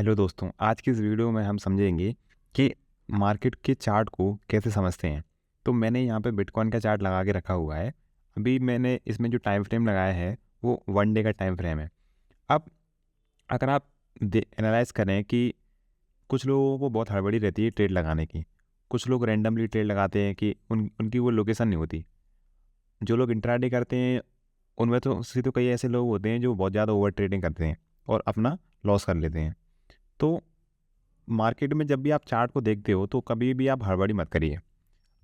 Hello दोस्तों, आज की इस वीडियो में हम समझेंगे कि मार्केट के चार्ट को कैसे समझते हैं। तो मैंने यहाँ पे बिटकॉइन का चार्ट लगा के रखा हुआ है। अभी मैंने इसमें जो टाइम फ्रेम लगाया है वो 1 डे का टाइम फ्रेम है। अब अगर आप एनालाइज़ करें कि कुछ लोगों को बहुत हड़बड़ी रहती है ट्रेड लगाने की। कुछ लोग रैंडमली ट्रेड लगाते हैं कि उनकी वो लोकेशन नहीं होती। जो लोग इंट्राडे करते हैं उनमें तो कई ऐसे लोग होते हैं जो बहुत ज़्यादा ओवर ट्रेडिंग करते हैं और अपना लॉस कर लेते हैं। तो मार्केट में जब भी आप चार्ट को देखते हो तो कभी भी आप हड़बड़ी मत करिए।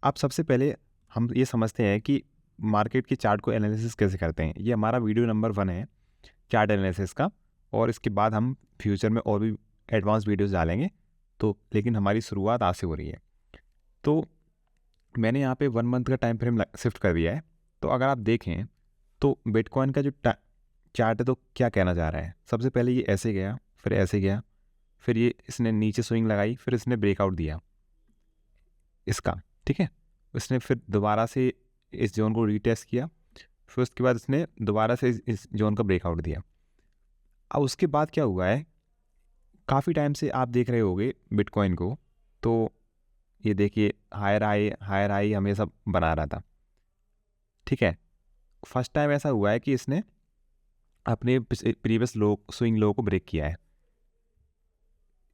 आप सबसे पहले हम ये समझते हैं कि मार्केट के चार्ट को एनालिसिस कैसे करते हैं। ये हमारा वीडियो नंबर 1 है चार्ट एनालिसिस का, और इसके बाद हम फ्यूचर में और भी एडवांस वीडियोस डालेंगे। तो लेकिन हमारी शुरुआत आज से हो रही है। तो मैंने यहाँ पे 1 मंथ का टाइम फ्रेम शिफ्ट कर दिया है। तो अगर आप देखें तो बिटकॉइन का जो चार्ट है तो क्या कहना चाह रहा है। सबसे पहले ये ऐसे गया, फिर ऐसे गया, फिर ये इसने नीचे स्विंग लगाई, फिर इसने ब्रेकआउट दिया इसका, ठीक है। इसने फिर दोबारा से इस जोन को रीटेस्ट किया, फिर उसके बाद इसने दोबारा से इस जोन का ब्रेकआउट दिया। अब उसके बाद क्या हुआ है, काफ़ी टाइम से आप देख रहे होंगे बिटकॉइन को। तो ये देखिए हायर हाई हमेशा बना रहा था, ठीक है। फर्स्ट टाइम ऐसा हुआ है कि इसने अपने प्रीवियस लो स्विंग लो को ब्रेक किया है।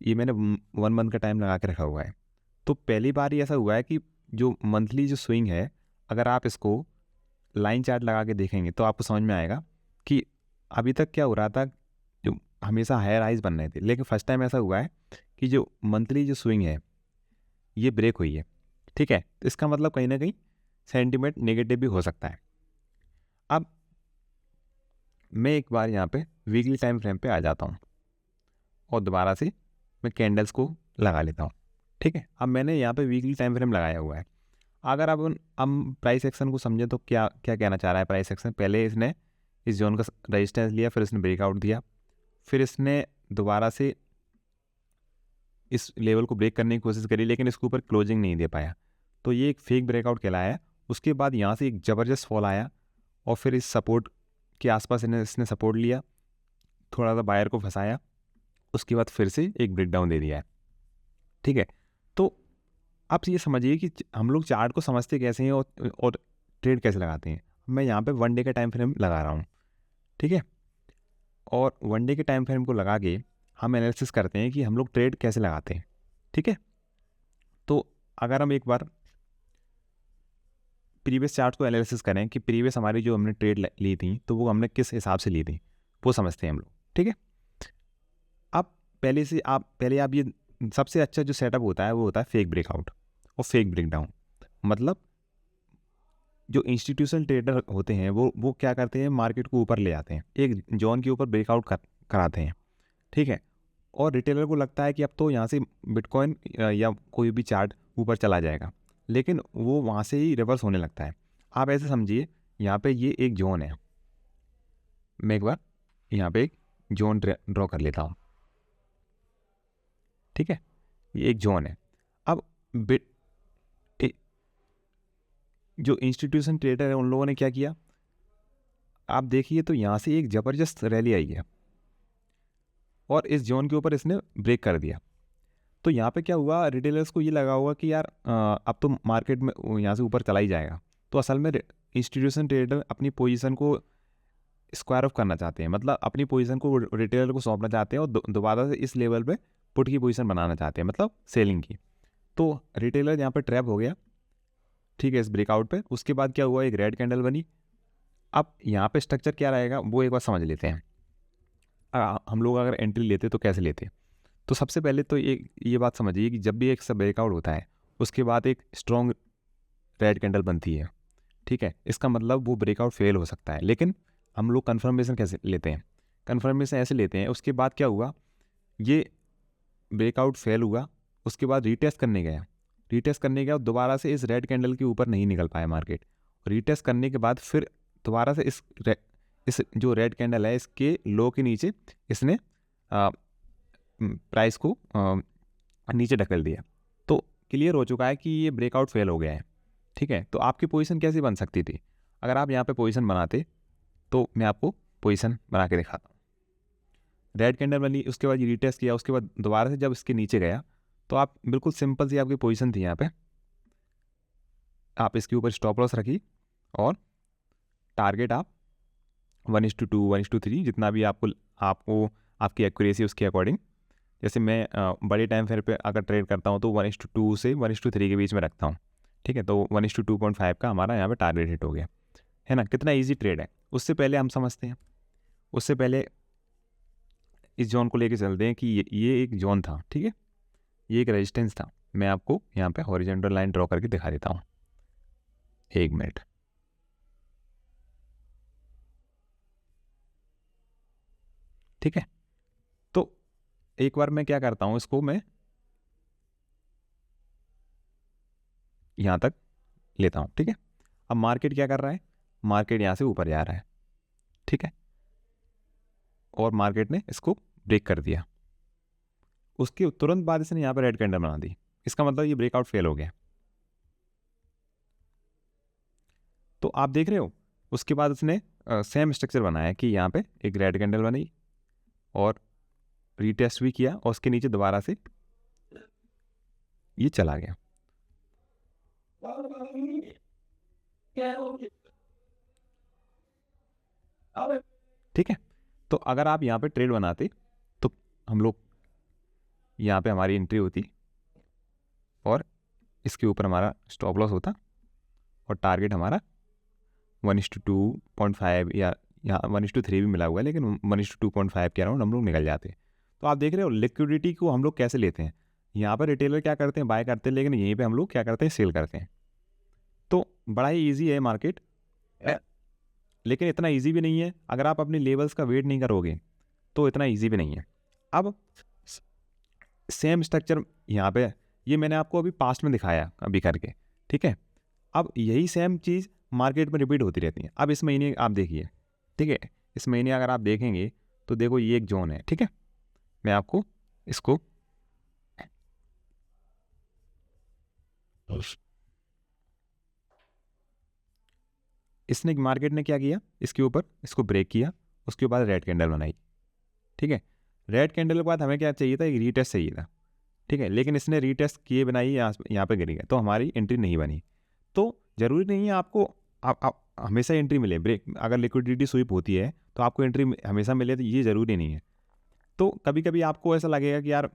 ये मैंने 1 मंथ का टाइम लगा के रखा हुआ है। तो पहली बार ही ऐसा हुआ है कि जो मंथली जो स्विंग है, अगर आप इसको लाइन चार्ट लगा के देखेंगे तो आपको समझ में आएगा कि अभी तक क्या हो रहा था, जो हमेशा हायर हाइज बन रहे थे, लेकिन फर्स्ट टाइम ऐसा हुआ है कि जो मंथली जो स्विंग है ये ब्रेक हुई है, ठीक है। तो इसका मतलब कहीं ना कहीं सेंटीमेंट नेगेटिव भी हो सकता है। अब मैं एक बार यहाँ पे वीकली टाइम फ्रेम पे आ जाता हूँ और दोबारा से मैं कैंडल्स को लगा लेता हूँ, ठीक है। अब मैंने यहाँ पे वीकली टाइम फ्रेम लगाया हुआ है। अगर अब हम प्राइस एक्शन को समझें तो क्या क्या कहना चाह रहा है प्राइस एक्शन। पहले इसने इस जोन का रेजिस्टेंस लिया, फिर इसने ब्रेकआउट दिया, फिर इसने दोबारा से इस लेवल को ब्रेक करने की कोशिश करी, लेकिन इसके ऊपर क्लोजिंग नहीं दे पाया। तो ये एक फेक ब्रेकआउट कहलाया। उसके बाद यहाँ से एक ज़बरदस्त फॉल आया और फिर इस सपोर्ट के आसपास इसने सपोर्ट लिया, थोड़ा सा बायर को फंसाया, उसके बाद फिर से एक ब्रेकडाउन दे दिया है, ठीक है। तो आप ये समझिए कि हम लोग चार्ट को समझते कैसे हैं और ट्रेड कैसे लगाते हैं। मैं यहाँ पे 1 डे का टाइम फ्रेम लगा रहा हूँ, ठीक है। और 1 डे के टाइम फ्रेम को लगा के हम एनालिसिस करते हैं कि हम लोग ट्रेड कैसे लगाते हैं, ठीक है। तो अगर हम एक बार प्रीवियस चार्ट को एनालिसिस करें कि प्रीवियस हमारी जो हमने ट्रेड ली थी तो वो हमने किस हिसाब से ली थी, वो समझते हैं हम लोग, ठीक है। अब पहले आप ये सबसे अच्छा जो सेटअप होता है वो होता है फेक ब्रेकआउट और फेक ब्रेकडाउन। मतलब जो इंस्टीट्यूशनल ट्रेडर होते हैं वो क्या करते हैं, मार्केट को ऊपर ले आते हैं, एक जोन के ऊपर ब्रेकआउट कराते हैं, ठीक है। और रिटेलर को लगता है कि अब तो यहाँ से बिटकॉइन या कोई भी चार्ट ऊपर चला जाएगा, लेकिन वो वहाँ से ही रिवर्स होने लगता है। आप ऐसे समझिए, यहाँ पे ये एक जोन है। मैं एक बार यहाँ पे एक जोन ड्रॉ कर लेता हूँ, ठीक है। ये एक जोन है। अब बिट जो इंस्टीट्यूशन ट्रेडर है उन लोगों ने क्या किया, आप देखिए तो यहाँ से एक ज़बरदस्त रैली आई है और इस जोन के ऊपर इसने ब्रेक कर दिया। तो यहाँ पे क्या हुआ, रिटेलर्स को ये लगा होगा कि यार अब तो मार्केट में यहाँ से ऊपर चला ही जाएगा। तो असल में इंस्टीट्यूशन ट्रेडर अपनी पोजीशन को स्क्वायर ऑफ करना चाहते हैं, मतलब अपनी पोजीशन को रिटेलर को सौंपना चाहते हैं और दोबारा से इस लेवल पे पुट की पोजीशन बनाना चाहते हैं, मतलब सेलिंग की। तो रिटेलर यहाँ पे ट्रैप हो गया, ठीक है, इस ब्रेकआउट पे। उसके बाद क्या हुआ, एक रेड कैंडल बनी। अब यहाँ पे स्ट्रक्चर क्या रहेगा वो एक बार समझ लेते हैं। हम लोग अगर एंट्री लेते तो कैसे लेते। तो सबसे पहले तो ये बात समझिए कि जब भी एक सब ब्रेकआउट होता है उसके बाद एक स्ट्रॉन्ग रेड कैंडल बनती है, ठीक है। इसका मतलब वो ब्रेकआउट फेल हो सकता है, लेकिन हम लोग कन्फर्मेशन कैसे लेते हैं, कन्फर्मेशन ऐसे लेते हैं। उसके बाद क्या हुआ, ये ब्रेकआउट फेल हुआ, उसके बाद रीटेस्ट करने गया, रीटेस्ट करने गया और दोबारा से इस रेड कैंडल के ऊपर नहीं निकल पाया मार्केट। रीटेस्ट करने के बाद फिर दोबारा से इस जो रेड कैंडल है इसके लो के नीचे इसने प्राइस को नीचे ढकेल दिया। तो क्लियर हो चुका है कि ये ब्रेकआउट फेल हो गया है, ठीक है। तो आपकी पोजीशन कैसी बन सकती थी, अगर आप यहाँ पे पोजीशन बनाते तो मैं आपको पोजीशन बना के दिखाता हूँ। रेड कैंडल बनी, उसके बाद ये रीटेस्ट किया, उसके बाद दोबारा से जब इसके नीचे गया तो आप बिल्कुल सिंपल सी आपकी पोजीशन थी यहाँ पे, आप इसके ऊपर स्टॉप लॉस रखी और टारगेट आप 1:2 1:3 जितना भी आपको आपकी एक्यूरेसी उसके अकॉर्डिंग, जैसे मैं बड़े टाइम फ्रेम पे अगर ट्रेड करता हूँ तो 1:2 से 1:3 के बीच में रखता हूँ, ठीक है। तो 1:2.5 का हमारा यहाँ पे टारगेट हिट हो गया, है ना। कितना ईजी ट्रेड है। उससे पहले हम समझते हैं, उससे पहले इस जोन को लेके चलते हैं कि ये एक जोन था, ठीक है, ये एक रेजिस्टेंस था। मैं आपको यहाँ पे हॉरिजॉन्टल लाइन ड्रॉ करके दिखा देता हूँ, 1 मिनट। ठीक है, तो एक बार मैं क्या करता हूँ, इसको मैं यहाँ तक लेता हूँ, ठीक है। अब मार्केट क्या कर रहा है, मार्केट यहाँ से ऊपर जा रहा है, ठीक है, और मार्केट ने इसको ब्रेक कर दिया। उसके तुरंत बाद इसने यहाँ पर रेड कैंडल बना दी, इसका मतलब ये ब्रेकआउट फेल हो गया। तो आप देख रहे हो, उसके बाद उसने सेम स्ट्रक्चर बनाया कि यहाँ पे एक रेड कैंडल बनी और रीटेस्ट भी किया और उसके नीचे दोबारा से ये चला गया। ठीक है, तो अगर आप यहाँ पे ट्रेड बनाते तो हम लोग यहाँ पे हमारी एंट्री होती और इसके ऊपर हमारा स्टॉप लॉस होता और टारगेट हमारा 1:2.5 या यहाँ 1:3 भी मिला हुआ है, लेकिन 1:2.5 के अराउंड हम लोग निकल जाते। तो आप देख रहे हो लिक्विडिटी को हम लोग कैसे लेते हैं। यहाँ पर रिटेलर क्या करते हैं, बाय करते हैं, लेकिन यहीं पे हम लोग क्या करते हैं, सेल करते हैं। तो बड़ा ही ईजी है मार्केट, लेकिन इतना ईजी भी नहीं है। अगर आप अपने लेवल्स का वेट नहीं करोगे तो इतना ईजी भी नहीं है। अब सेम स्ट्रक्चर यहाँ पे, ये मैंने आपको अभी पास्ट में दिखाया अभी करके, ठीक है। अब यही सेम चीज़ मार्केट में रिपीट होती रहती है। अब इस महीने आप देखिए, ठीक है, इस महीने अगर आप देखेंगे तो देखो ये एक जोन है, ठीक है। मैं आपको इसको इसने मार्केट ने क्या किया, इसके ऊपर इसको ब्रेक किया, उसके बाद रेड कैंडल बनाई, ठीक है। रेड कैंडल के बाद हमें क्या चाहिए था, एक रीटेस्ट चाहिए था, ठीक है, लेकिन इसने रीटेस्ट किए बनाई, यहाँ पे गिरी गया, तो हमारी एंट्री नहीं बनी। तो ज़रूरी नहीं है आपको आप हमेशा एंट्री मिले। ब्रेक अगर लिक्विडिटी स्वीप होती है तो आपको एंट्री हमेशा मिले, तो ये ज़रूरी नहीं है। तो कभी कभी आपको ऐसा लगेगा कि यार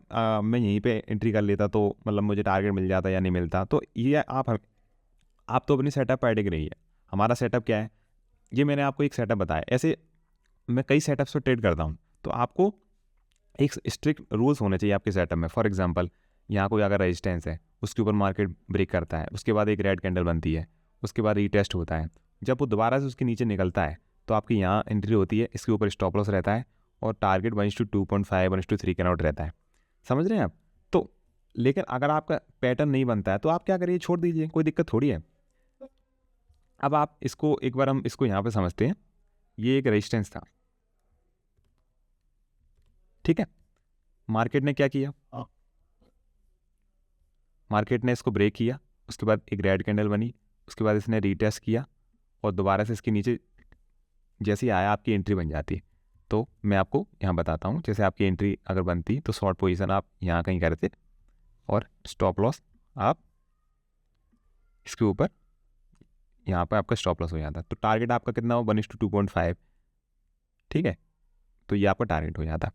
मैं यहीं पे एंट्री कर लेता तो मतलब मुझे टारगेट मिल जाता या नहीं मिलता। तो ये आप तो अपनी सेटअप पर अडिग रही है। हमारा सेटअप क्या है, ये मैंने आपको एक सेटअप बताया। ऐसे मैं कई सेटअप्स पर ट्रेड करता हूँ, तो आपको एक स्ट्रिक्ट रूल्स होने चाहिए आपके सेटअप में। फॉर एग्जांपल, यहाँ कोई अगर रेजिस्टेंस है, उसके ऊपर मार्केट ब्रेक करता है, उसके बाद एक रेड कैंडल बनती है, उसके बाद रीटेस्ट होता है, जब वो दोबारा से उसके नीचे निकलता है तो आपकी यहाँ एंट्री होती है, इसके ऊपर स्टॉप लॉस रहता है और टारगेट 1:2.5 1:3 के नोट रहता है। समझ रहे हैं आप। तो लेकिन अगर आपका पैटर्न नहीं बनता है तो आप क्या करिए, छोड़ दीजिए, कोई दिक्कत थोड़ी है। अब आप इसको एक बार हम इसको यहाँ पे समझते हैं। ये एक रेजिस्टेंस था, ठीक है। मार्केट ने क्या किया, मार्केट ने इसको ब्रेक किया, उसके बाद एक रेड कैंडल बनी, उसके बाद इसने रीटेस्ट किया और दोबारा से इसके नीचे जैसे ही आया आपकी एंट्री बन जाती। तो मैं आपको यहाँ बताता हूँ, जैसे आपकी एंट्री अगर बनती तो शॉर्ट पोजीशन आप यहाँ कहीं करते और स्टॉप लॉस आप इसके ऊपर, यहाँ पर आपका स्टॉप लॉस हो जाता। तो टारगेट आपका कितना हो, 1:2.5, ठीक है। तो ये आपका टारगेट हो जाता।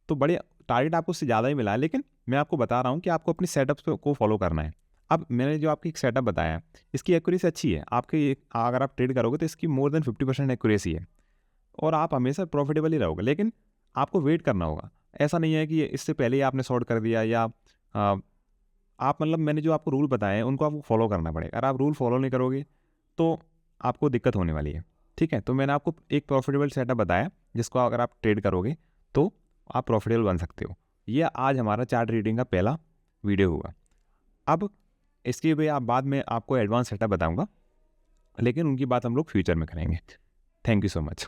तो बड़े टारगेट आपको उससे ज़्यादा ही मिला है, लेकिन मैं आपको बता रहा हूँ कि आपको अपनी सेटअप को फॉलो करना है। अब मैंने जो आपकी एक सेटअप बताया, इसकी एक्यूरेसी अच्छी है आपकी। अगर आप ट्रेड करोगे तो इसकी मोर देन 50% एक्यूरेसी है और आप हमेशा प्रॉफिटेबल ही रहोगे। लेकिन आपको वेट करना होगा। ऐसा नहीं है कि इससे पहले ही आपने शॉर्ट कर दिया या आप मतलब मैंने जो आपको रूल बताए हैं उनको आपको फॉलो करना पड़ेगा। अगर आप रूल फॉलो नहीं करोगे तो आपको दिक्कत होने वाली है, ठीक है। तो मैंने आपको एक प्रॉफिटेबल सेटअप बताया जिसको अगर आप ट्रेड करोगे तो आप प्रॉफिटेबल बन सकते हो। ये आज हमारा चार्ट रीडिंग का पहला वीडियो होगा। अब इसके भी आप बाद में आपको एडवांस सेटअप बताऊंगा, लेकिन उनकी बात हम लोग फ्यूचर में करेंगे। Thank you so much.